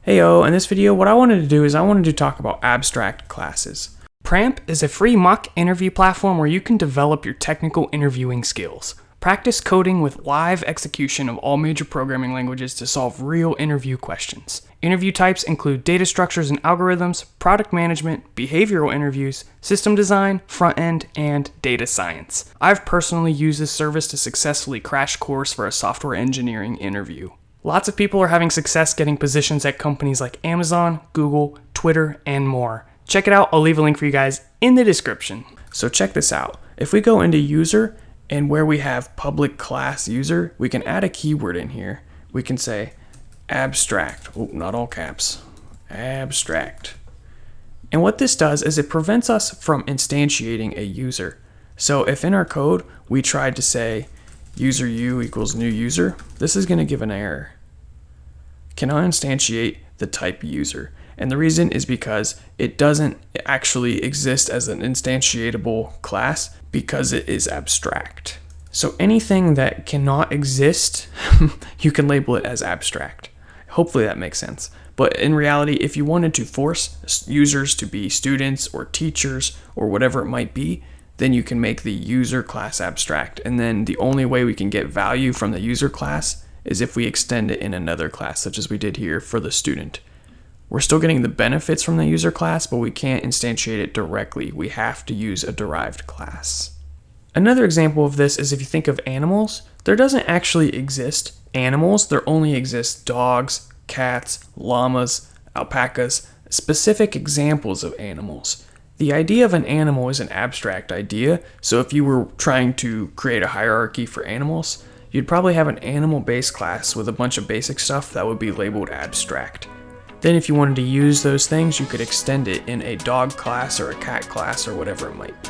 Heyo, in this video what I wanted to do is I wanted to talk about abstract classes. Pramp is a free mock interview platform where you can develop your technical interviewing skills. Practice coding with live execution of all major programming languages to solve real interview questions. Interview types include data structures and algorithms, product management, behavioral interviews, system design, front-end, and data science. I've personally used this service to successfully crash course for a software engineering interview. Lots of people are having success getting positions at companies like Amazon, Google, Twitter, and more. Check it out, I'll leave a link for you guys in the description. So check this out. If we go into user, and where we have public class user, we can add a keyword in here. We can say abstract. Oh, not all caps. Abstract. And what this does is it prevents us from instantiating a user. So if in our code we tried to say user u equals new user, this is going to give an error. Cannot instantiate the type user. And the reason is because it doesn't actually exist as an instantiatable class because it is abstract. So anything that cannot exist, you can label it as abstract. Hopefully that makes sense. But in reality, if you wanted to force users to be students or teachers or whatever it might be, then you can make the user class abstract. And then the only way we can get value from the user class is if we extend it in another class, such as we did here for the student. We're still getting the benefits from the user class, but we can't instantiate it directly. We have to use a derived class. Another example of this is if you think of animals, there doesn't actually exist animals. There only exist dogs, cats, llamas, alpacas, specific examples of animals. The idea of an animal is an abstract idea, so if you were trying to create a hierarchy for animals, you'd probably have an animal-based class with a bunch of basic stuff that would be labeled abstract. Then if you wanted to use those things, you could extend it in a dog class or a cat class or whatever it might be.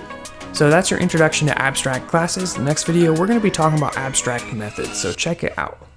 So that's your introduction to abstract classes. The next video, we're going to be talking about abstract methods, so check it out.